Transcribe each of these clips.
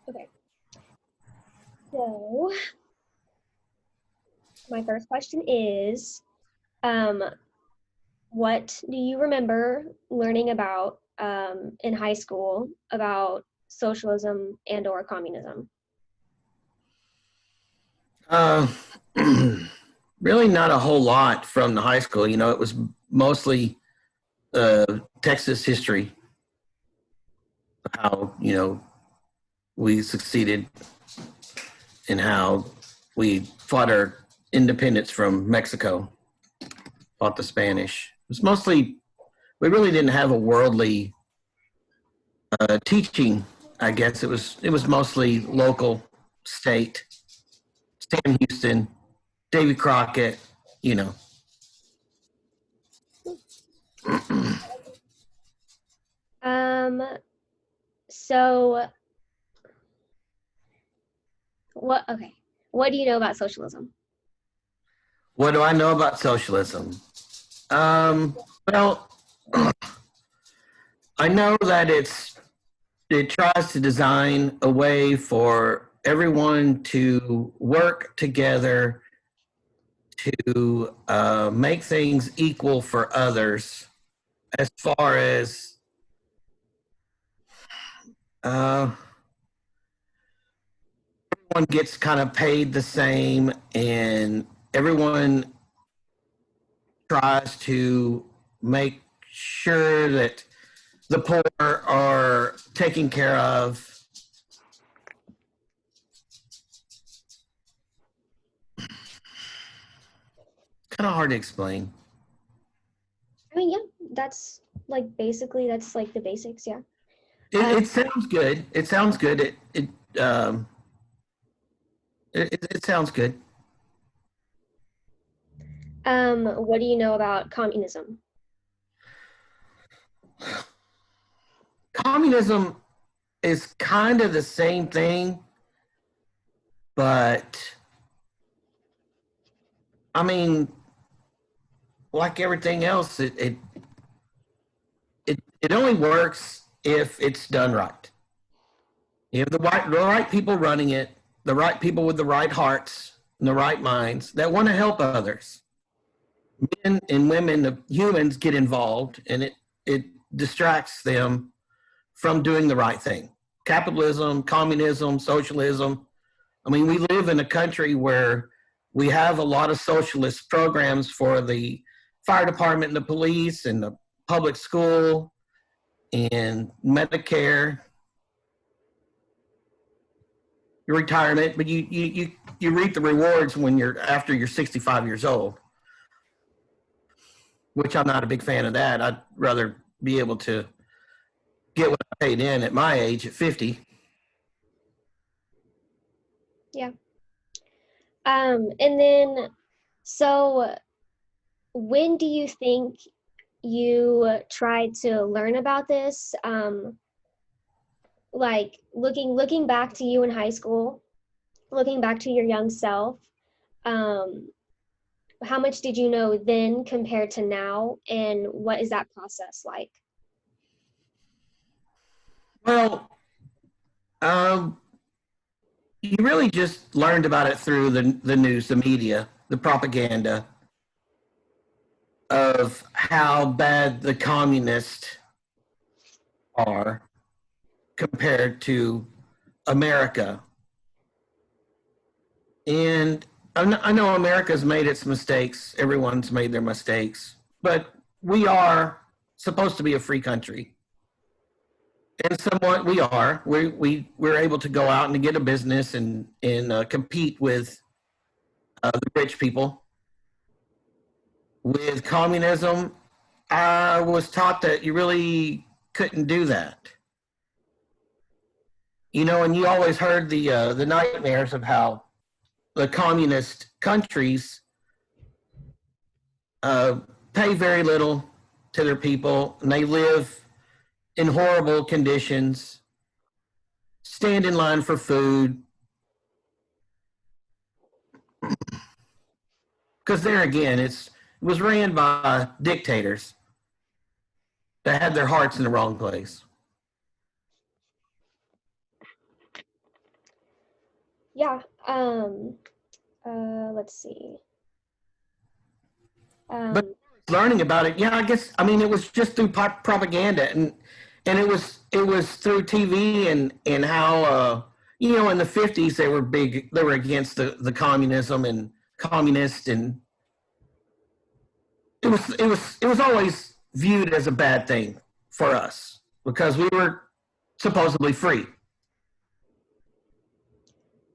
Okay. So my first question is, what do you remember learning about in high school about socialism and or communism? Uh, Really not a whole lot from the high school. You know, it was mostly Texas history, how, we succeeded and how we fought our independence from Mexico, fought the Spanish. It was mostly, we really didn't have a worldly teaching, I guess. It was mostly local, state, Sam Houston, Davy Crockett, you know. Um, so what do you know about socialism? What do I know about socialism? Well, I know that it tries to design a way for everyone to work together to make things equal for others, as far as uh, everyone gets kind of paid the same, and everyone tries to make sure that the poor are taken care of. Kind of hard to explain. I mean, yeah, that's that's like the basics, yeah. It, Um, it sounds good. It sounds good. Um, it sounds good. what do you know about communism? Communism is kind of the same thing, but I mean, like everything else, it only works if it's done right. You have the right people running it, the right people with the right hearts and the right minds that want to help others. Men and women, humans get involved, and it distracts them from doing the right thing. Capitalism, communism, socialism. I mean, we live in a country where we have a lot of socialist programs for the fire department and the police and the public school and Medicare, your retirement, but you reap the rewards when you're after you're 65 years old, which I'm not a big fan of that. I'd rather be able to get what I paid in at my age at 50. Yeah. And then so when do you think you tried to learn about this? Like looking back to you in high school, looking back to your young self, um, how much did you know then compared to now, and what is that process like? Well, um, you really just learned about it through the news, the media, the propaganda of how bad the communists are compared to America. And I know America's made its mistakes. Everyone's made their mistakes, but we are supposed to be a free country, and somewhat we are. We're able to go out and to get a business and compete with the rich people. With communism, I was taught that you really couldn't do that. You know, and you always heard the nightmares of how the communist countries uh, pay very little to their people, and they live in horrible conditions, stand in line for food. Because there again, it was ran by dictators that had their hearts in the wrong place. Yeah. Let's see. But Um, learning about it, yeah, I guess, I mean, it was just through propaganda, and it was through TV, and how, in the 50s, they were against the communism and communist, and it was always viewed as a bad thing for us because we were supposedly free.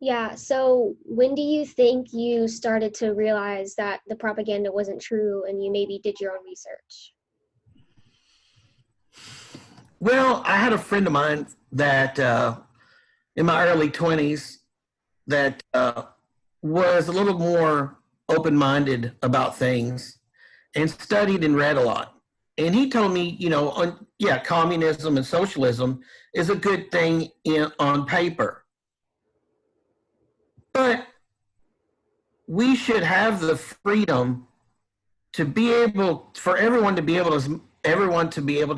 yeah. So when do you think you started to realize that the propaganda wasn't true and you maybe did your own research? Well, I had a friend of mine that in my early 20s that was a little more open minded about things and studied and read a lot. And he told me, yeah, communism and socialism is a good thing on paper, but we should have the freedom to be able, for everyone to be able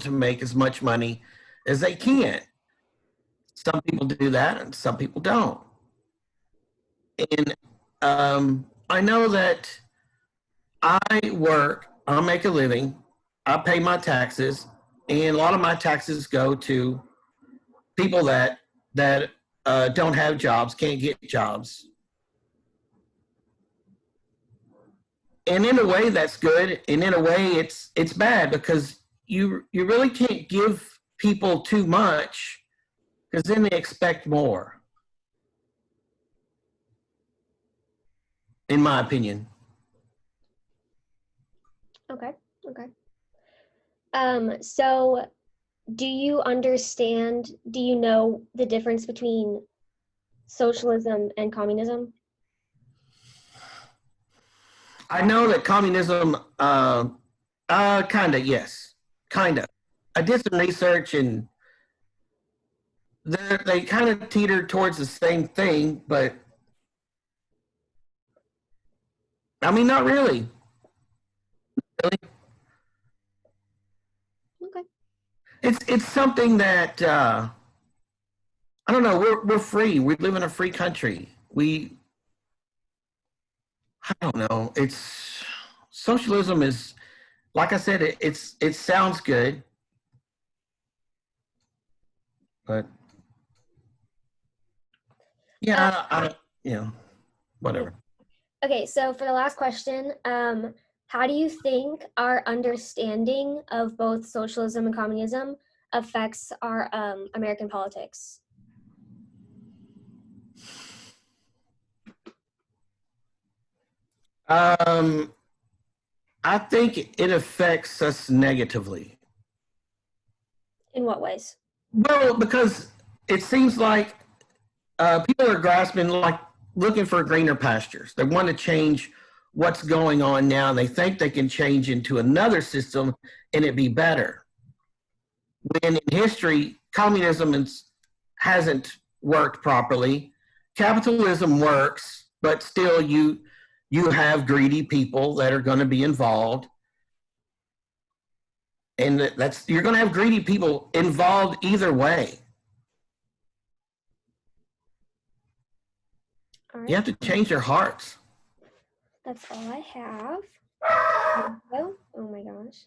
to make as much money as they can. Some people do that and some people don't. And I know that I make a living, I pay my taxes, and a lot of my taxes go to people that don't have jobs, can't get jobs. And in a way, that's good, and in a way, it's bad because you really can't give people too much because then they expect more, in my opinion. Okay. Okay. So do you know the difference between socialism and communism? I know that communism, kind of, yes, kind of. I did some research, and they kind of teeter towards the same thing, but I mean, not really. Really, Okay. it's something that I don't know. We're free. We live in a free country. I don't know. It's socialism is like I said. It sounds good, but Uh, yeah, whatever. okay, so for the last question, how do you think our understanding of both socialism and communism affects our American politics? Um, I think it affects us negatively. In what ways? Well, because it seems like people are grasping, like looking for greener pastures. They want to change what's going on now. And they think they can change into another system and it be better. When in history, hasn't worked properly. Capitalism works, but still you have greedy people that are going to be involved. And you're going to have greedy people involved either way. All You right, have to change their hearts. that's all I have. Oh my gosh.